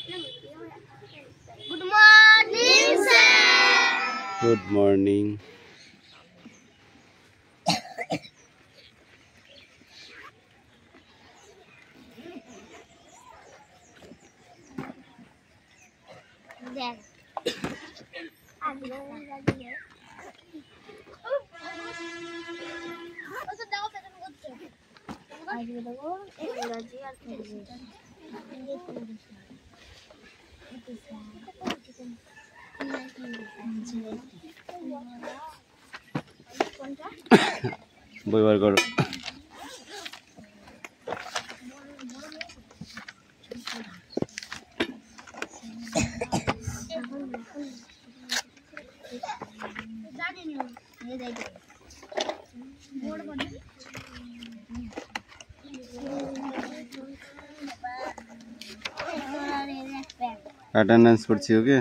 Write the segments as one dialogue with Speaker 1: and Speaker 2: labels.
Speaker 1: Good morning, sir.
Speaker 2: Good morning.
Speaker 1: There.
Speaker 2: বইবার করো। Attendance করছি ওকে।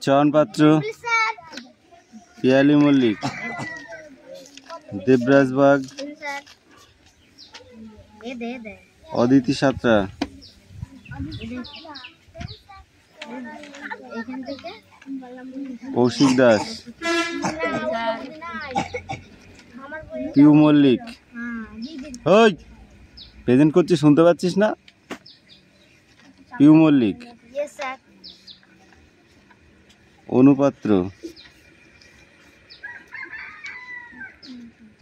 Speaker 2: চয়ন পাত্র, পিয়ালি মল্লিক, দেবরাজ বাগ, অদিতি সাঁতরা, কৌশিক দাস, পিউ মল্লিক। ওই প্রেজেন্ট করছি, শুনতে পাচ্ছিস না? পিউ মল্লিক, অনুপাত্র,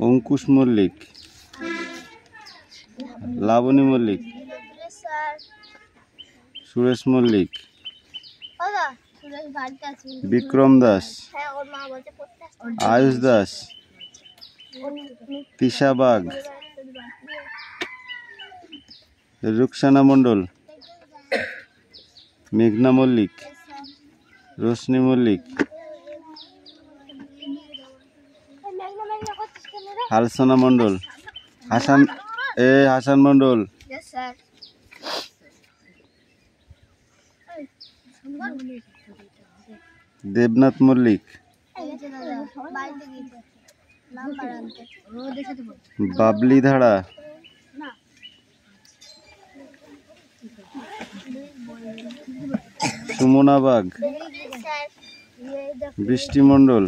Speaker 2: অঙ্কুশ মল্লিক, লাবণী মল্লিক, সুরেশ মল্লিক, বিক্রম দাস, আয়ুষ দাস, তিশা বাগ, রুকসানা মণ্ডল, মেঘনা মল্লিক, রোশনি মল্লিক, হালসনা মণ্ডল, হাসান মণ্ডল, দেবনাথ মল্লিক, বাবলি ধারা, সুমনা বাগ, বৃষ্টি মণ্ডল,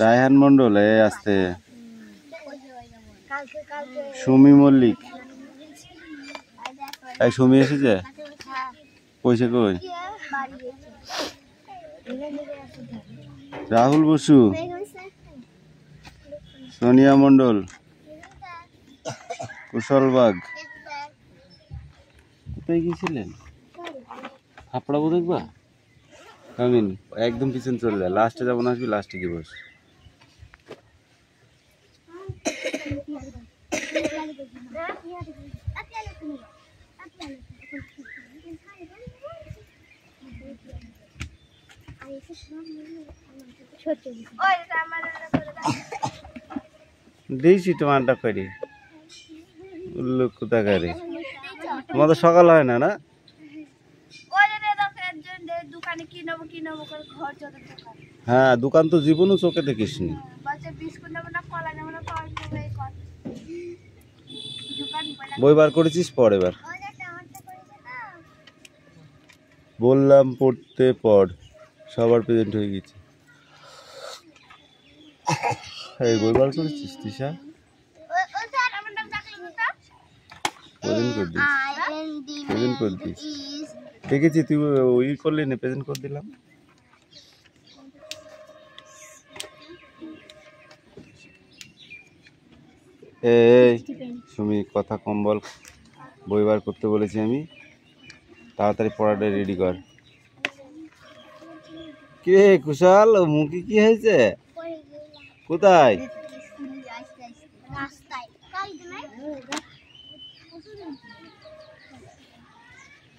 Speaker 2: রায়হান মণ্ডল, আসতে সুমি মল্লিক। এই সুমি এসেছে? কইছে কই? রাহুল বসু, সোনিয়া মণ্ডল, কুশল বাগ। কোথায় গিয়েছিলেন? হাপড়াবো দেখবা? কামিন একদম পিছন চলে যায়, লাস্টে যাবো না, আসবি লাস্টে গিয়ে বস। দিয়েছি তোমারটা করে উল্লুক কোথাকারে। তোমাদের সকাল হয় না না? হ্যাঁ, দোকান তো জীবনও চোখে দেখিস নি। বই বার করেছিস? পড় এবার। বললাম পড়তে পড়, সবার প্রেজেন্ট হয়ে গেছে। এই বই বার করেছিস তিশা? প্রেজেন্ট করে দিস, প্রেজেন্ট করে দিস। দেখেছি তুই ওই করলি না, প্রেজেন্ট করে দিলাম। এই সুমি কথা কম বল, বই বার করতে বলেছি আমি। তাড়াতাড়ি পড়াটা রেডি কর। কে কুশাল, মুখে কি হয়েছে? কোথায়?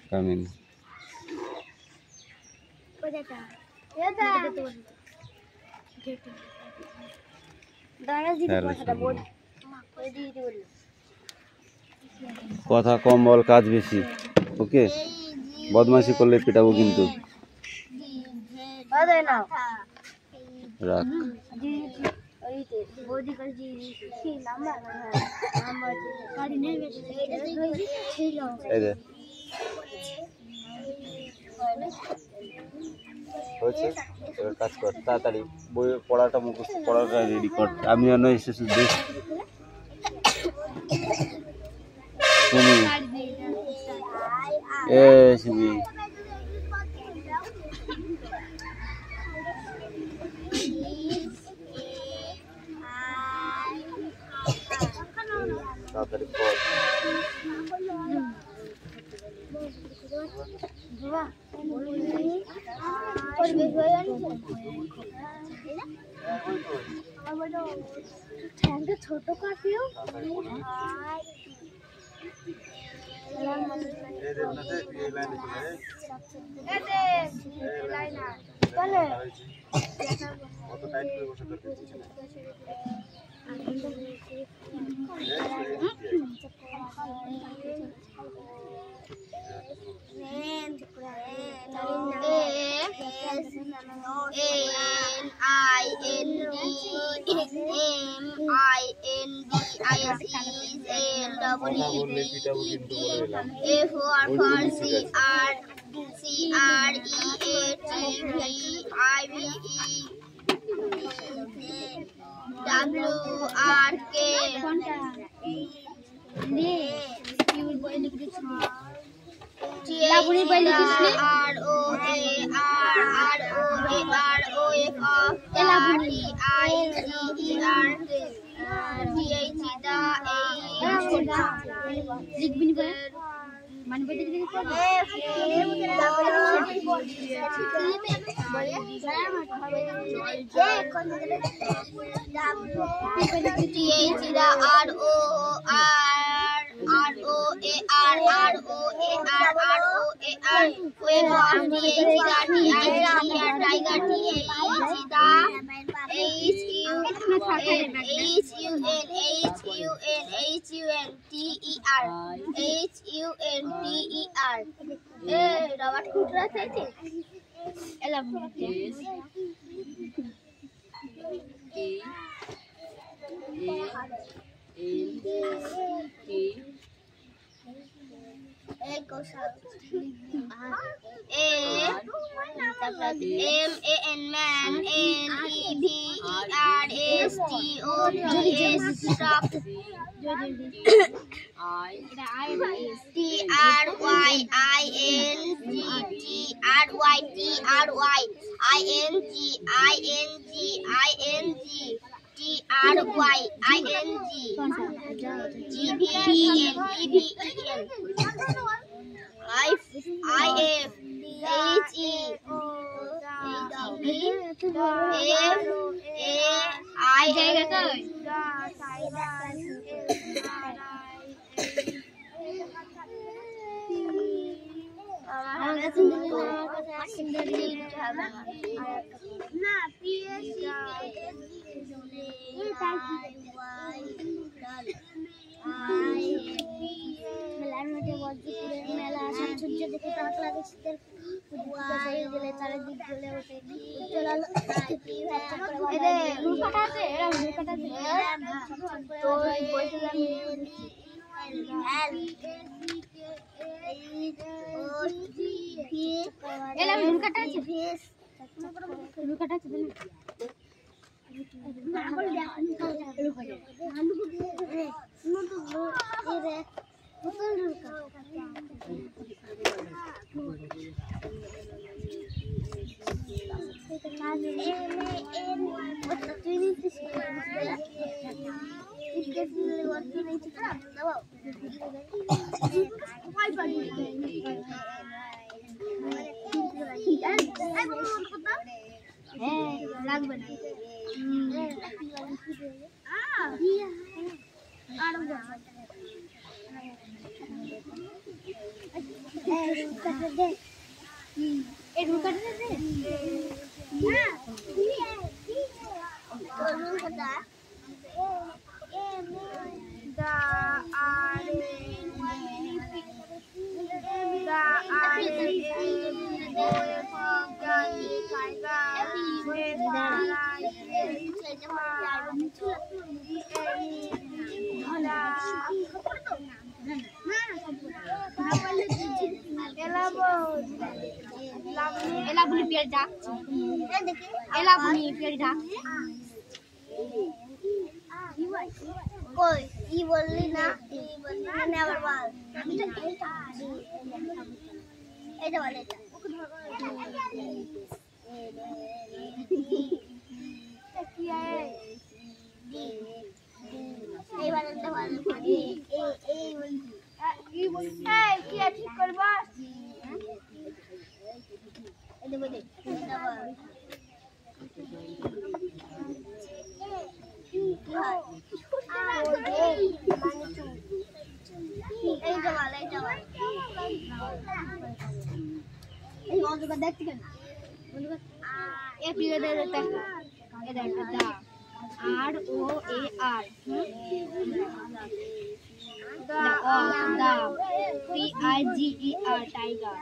Speaker 2: কামিন কথা কম বল, কাজ বেশি। ওকে, বদমাইশি করলে পিটাবো কিন্তু। রাখ। এই হয়েছে, এবার কাজ কর তাড়াতাড়ি, বই পড়াটা মুখস্থ, পড়াটা রেডি কর। আমি আর নয় এসেছি দেখ তুমি এ সুমি তাড়াতাড়ি পড়।
Speaker 1: ছোট কাটিও রবার্ট কুটরা চাইছে এলা বুঝতে M-A-N man N-E-V-E-R-S-T-O-P-S stop এলা বলি পেট ডাকছে এলা বলি পেট ডাকছে কই ই বললি না আবার বল এটা বল এটা কি আছে এইবার এটা বল এই বল কি ঠিক করবা এটা বল এটা বল দেখতে কেন আর ও এ আর TIGER tiger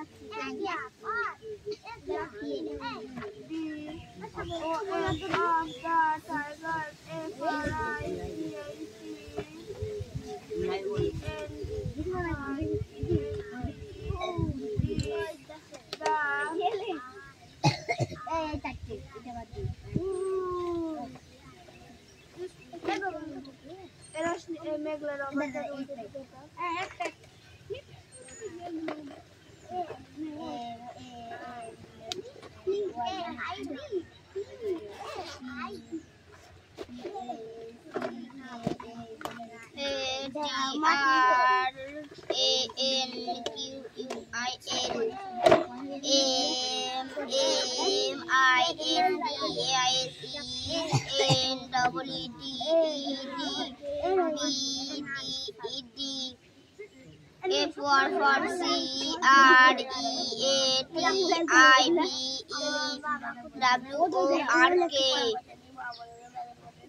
Speaker 1: for CREATIVEWORK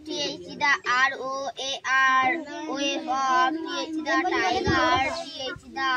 Speaker 1: TH the ROAR wave of TH the tiger TH the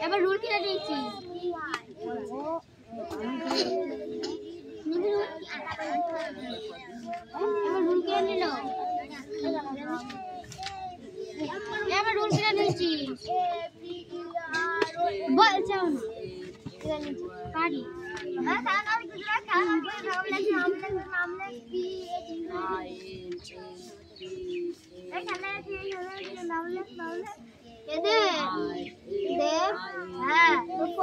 Speaker 1: এবার রুল কিনে দিয়েছি এবার রুল কিনে নিল এবার রুল কিনে দিয়েছি বল চাও না কাটি হ্যাঁ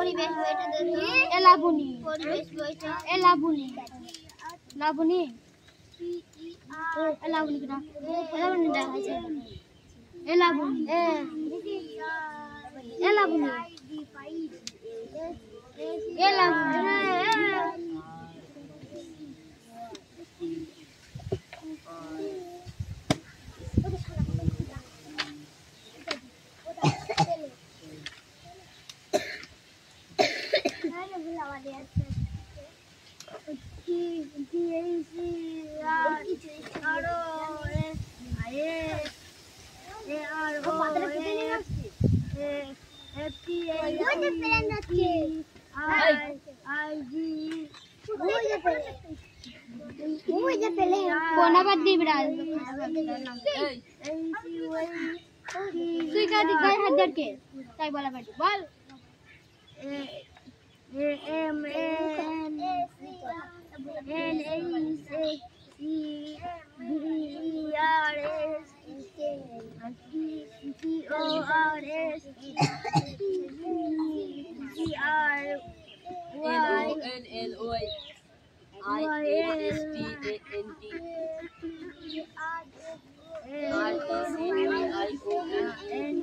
Speaker 1: পরিবেশ বইটা দেখো। এলাবনি। পরিবেশ বইটা। এলাবনি। লাবনি। এলাবনি কিনা? এলাবনি দেখাইছে। এলাবনি। এলাবনি। তুই কাদি গায়ে হাত ধরকে তাই বলা পারবি বল M N N H E V R S T O R S T R Y
Speaker 3: N L O I S T A N T R E C V I O N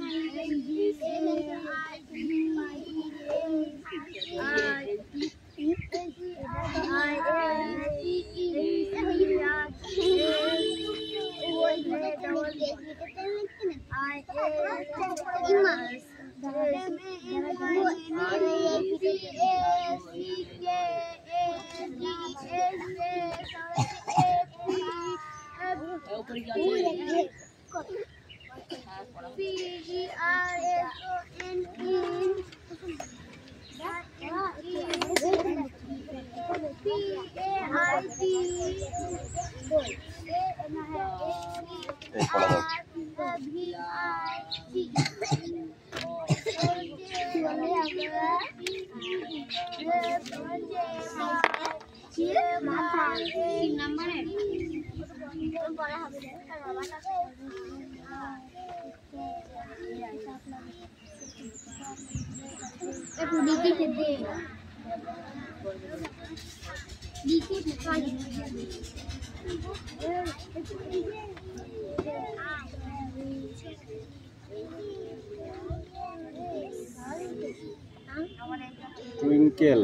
Speaker 2: twinkle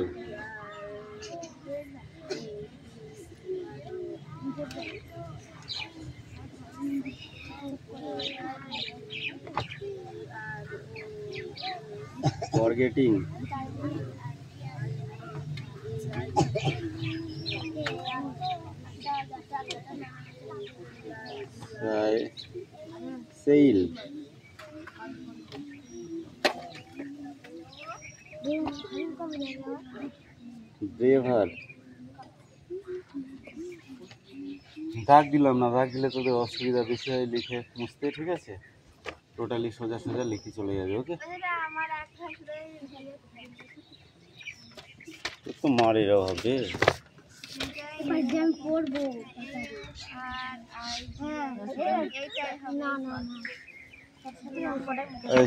Speaker 2: forgetting sail braver দাগ দিলাম না, দাগ দিলে তোদের অসুবিধা বেশি হয় লিখে মুছতে, ঠিক আছে? টোটালি সোজা সোজা লিখে চলে যাবে। ওকে, তোর তো মারেরও হবে।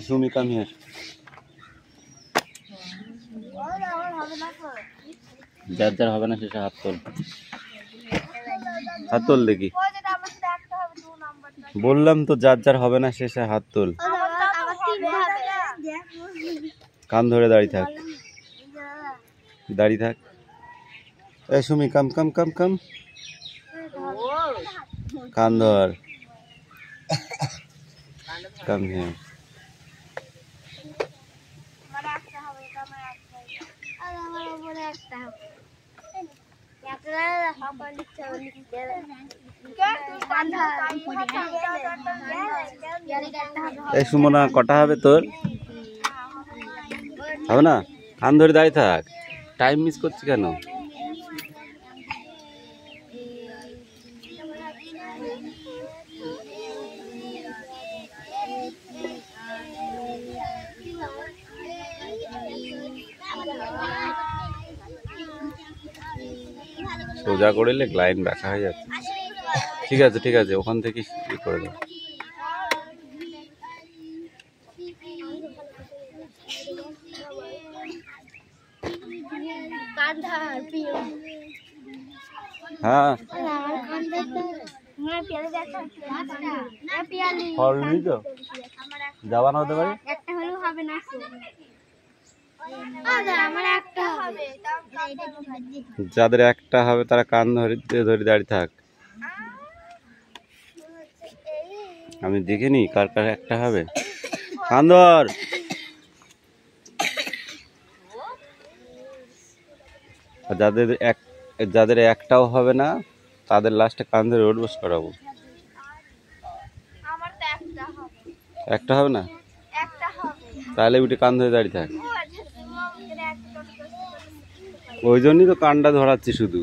Speaker 2: সুমি কাম হিয়ার, যার যার হবে না শেষে হাত তোল, হাত তোল দেখি। বললাম তো যার যার হবে না শেষে হাত তোল। কান ধরে দাঁড়িয়ে থাক, দাঁড়িয়ে থাক। এই সুমি কাম কাম কাম কাম, কান ধর, কাম হিয়ার। এই সুমনা কটা হবে তোর? হবে না, কান ধরে দাঁড়িয়ে থাক। টাইম মিস করছি কেন? সোজা করলে লাইন ব্যাখ্যা হয়ে যাচ্ছে। ঠিক আছে ঠিক আছে, ওখান থেকে করে দাও।
Speaker 3: কান্ধার পিও
Speaker 2: হ্যাঁ
Speaker 3: আমার কান্ধার তো मैं পিয়ালি দেখা না পিয়ালি
Speaker 2: ফলনি তো যাবা না হতে পারে
Speaker 3: একটা হলেও হবে না আমার একটা হবে
Speaker 2: যাদের একটা হবে তারা কান ধরে ধরে দাঁড়িয়ে থাক আমি দেখিনি কার কার একটা হবে কান ধর আর যাদের একটাও হবে না তাদের লাস্টে কান ধরে উঠবস করাবো
Speaker 3: আমার তো একটা হবে
Speaker 2: একটা হবে না
Speaker 3: একটা হবে
Speaker 2: তাহলে উঠে কান ধরে দাঁড়িয়ে থাক
Speaker 3: ও আচ্ছা তোমাদের একটা
Speaker 2: ওই জন্যই তো কানটা ধরাচ্ছি শুধু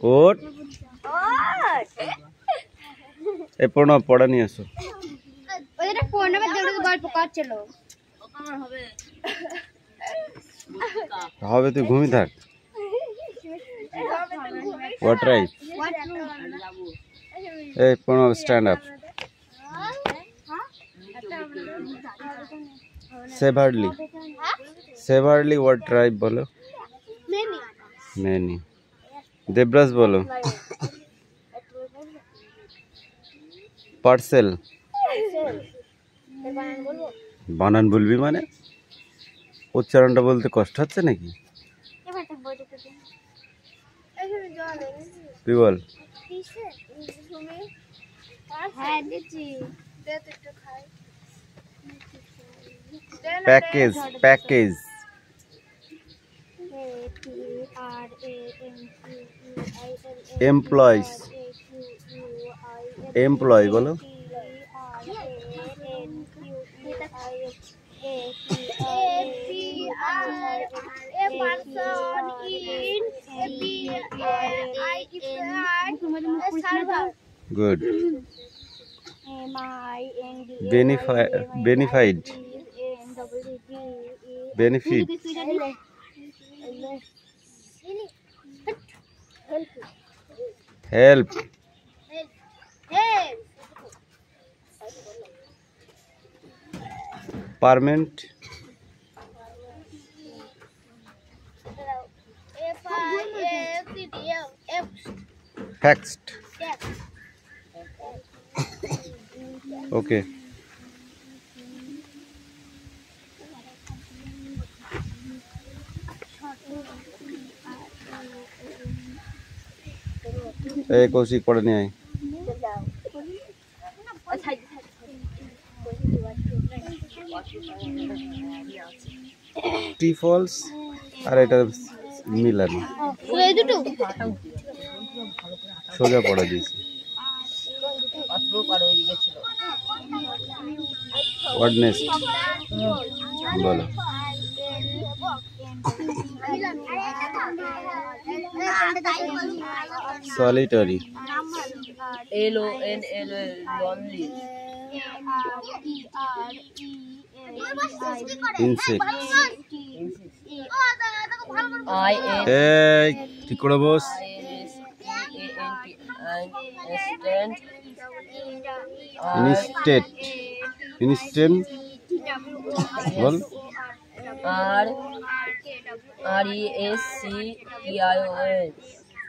Speaker 2: ওট এই পড়া নিয়ে আসো
Speaker 3: ওইটা ফোন নাম্বার দিয়ে গল্প করছিল
Speaker 2: হবে তুই ঘুমিয়ে থাক হোয়াট রাইট এই Pranab stand up সেভারলি what tribe বলো मैनी देवराज बोलो पार्सेल বানান বলবি মানে উচ্চারণটা বলতে কষ্ট হচ্ছে নাকি তুই বল पैकेज पैकेज एम्प्लॉयज एम्प्लॉय बोलो good benefit benefit help permanent फैक्स्ट ओके कौशिक पढ़े नहीं आई टी फॉल्स अरे এটা মিলান
Speaker 3: এই দুটো
Speaker 2: সোজা পড়া দিয়েছি व्हाट नेक्स्ट बोलो solitary
Speaker 4: LONL lonely
Speaker 2: insect
Speaker 4: IN
Speaker 2: ঠিক করে বস instant ball
Speaker 4: RESCTION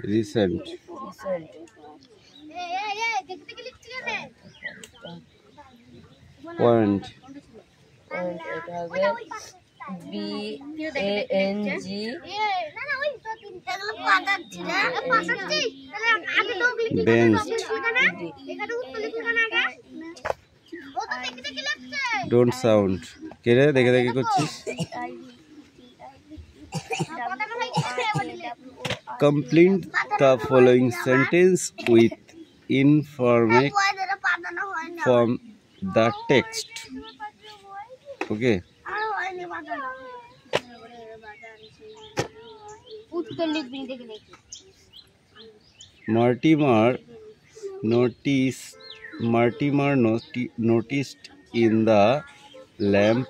Speaker 2: recent point
Speaker 3: BANG
Speaker 2: don't sound কে রে দেখে দেখে করছিস complete the following sentence with informative from the text okay
Speaker 3: उत्तर लिख भी देख देख
Speaker 2: Mortimer noticed Mortimer noticed in the lamp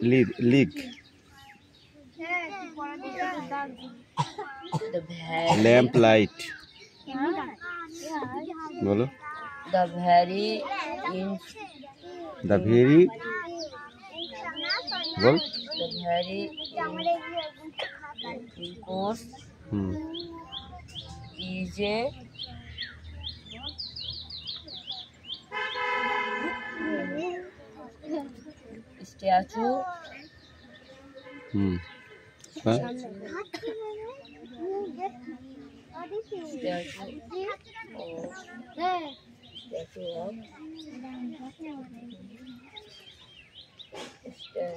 Speaker 2: leak.
Speaker 4: The very,
Speaker 2: Lamp light. বলো।
Speaker 4: the very in,
Speaker 2: The very ball.
Speaker 4: the very course is a statue
Speaker 2: হ্যাঁ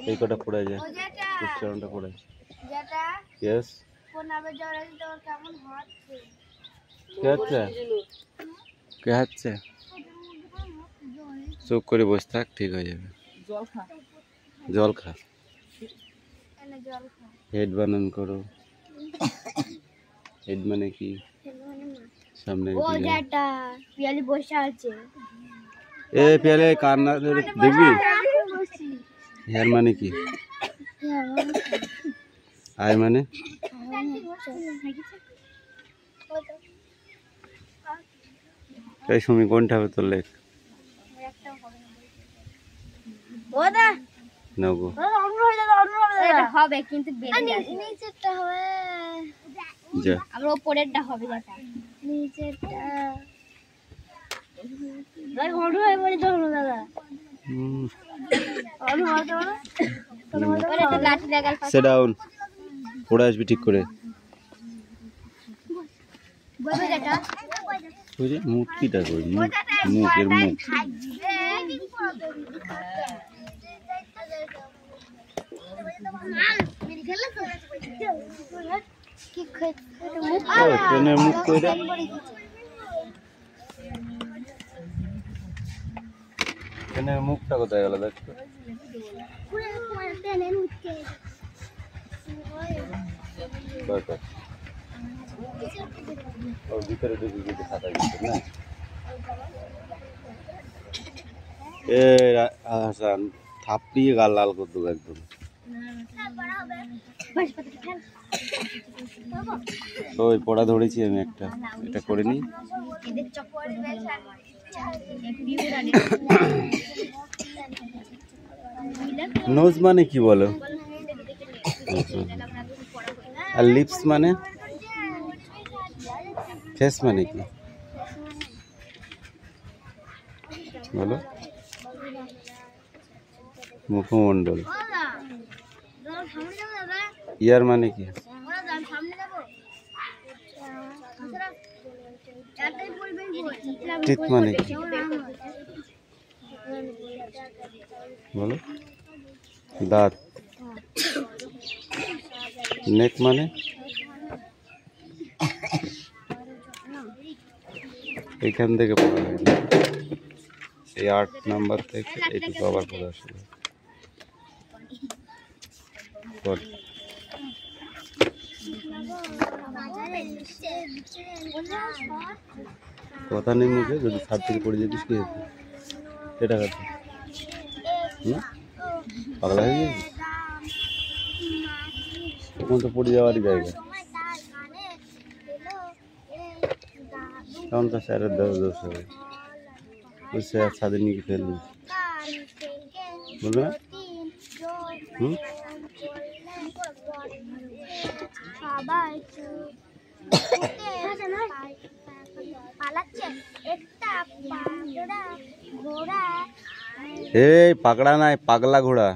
Speaker 2: এই কটা পড়ে যায় উচ্চারণটা পড়ে
Speaker 1: যেটা
Speaker 2: ইয়েস
Speaker 1: কোনাবে জ্বর আছে তোর কেমন হচ্ছে
Speaker 2: কে হচ্ছে কে হচ্ছে চুপ করে বসে থাক ঠিক হয়ে যাবে জল খা
Speaker 1: এনে জল খা
Speaker 2: হেড বানান করো হেড মানে কি সামনে
Speaker 3: ও যেটা পিয়ালি বসে আছে
Speaker 2: এ পেলে কান্না দেখবি হেয়ার মানে কি আই মানে এই সুমি কোনটা হবে তোর লেখ
Speaker 3: ওদা
Speaker 2: নগো
Speaker 3: এটা হবে কিন্তু নিচেরটা হবে
Speaker 2: যা
Speaker 3: আমরা উপরেরটা হবে যেটা নিচেরটা ভাই হড়ু হয়ে পড়ে ধরো দাদা হড়ু হতে পারো ওরে একটা লাঠি লাগাল
Speaker 2: সেট ডাউন পড়ে আসবি ঠিক করে
Speaker 3: বলবে যেটা
Speaker 2: ওই যে মুখ কিটা কই মুখের মুখ ট্রেনের মুখ কইরা ট্রেনের মুখটা কোথায় গেল দেখো দরকার ওর ভিতরে ঢুকে গিয়ে খাতা দিচ্ছে না এ হাসান থাপড়িয়ে গাল লাল করতো একদম ওই পড়া ধরেছি আমি একটা এটা করে নি নোজ মানে কি বলো আর লিপস মানে ফেস মানে কি বলো মুখমণ্ডল ইয়ার মানে কি টিথ মানে কি বলো দাঁত নেক মানে এখান থেকে পড়া হয় না এই 8 নাম্বার থেকে এইটুকু আবার পড়া আসবে কথা নেই মুখে যদি ছাদ থেকে পড়ে যেতিস কি হতো এটা কথা পাগলা হয়ে গেছিস তখন তো পড়ে যাওয়ারই জায়গা তখন তো স্যারের দোষ হবে ওই স্যার ছাদে নিয়ে ফেলবি বলবে না এই পাকড়া নাই পাগলা ঘোড়া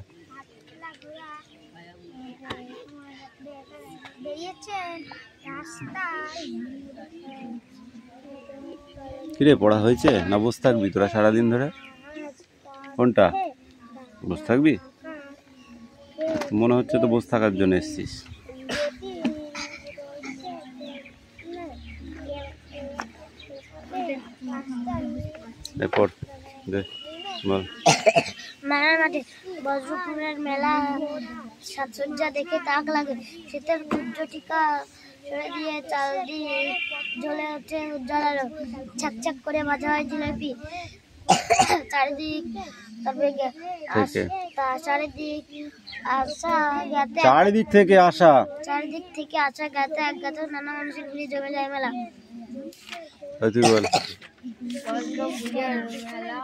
Speaker 2: কিরে পড়া হয়েছে না বসে থাকবি তোরা সারাদিন ধরে কোনটা বসে থাকবি মনে হচ্ছে তো বসে থাকার জন্য এসছিস
Speaker 3: মেলার মাঠে বজ্রপুরের মেলা সাজসজ্জা দেখে তাক লাগে শীতের সূর্য টিকা ছেড়ে দিয়ে চাল দিয়ে জ্বলে ওঠে উজ্জ্বল আলো, ছাকছাক করে ভাজা হয় জিলাপি। চারিদিক তারপরে
Speaker 2: থেকে
Speaker 3: চারিদিক আসা গাতে
Speaker 2: চারিদিক থেকে আসা
Speaker 3: চারিদিক থেকে আসা গাতে এক গাতে নানা মানুষের ভিড়ে জমে যায় মেলা।
Speaker 2: তুই বল।
Speaker 1: মেলা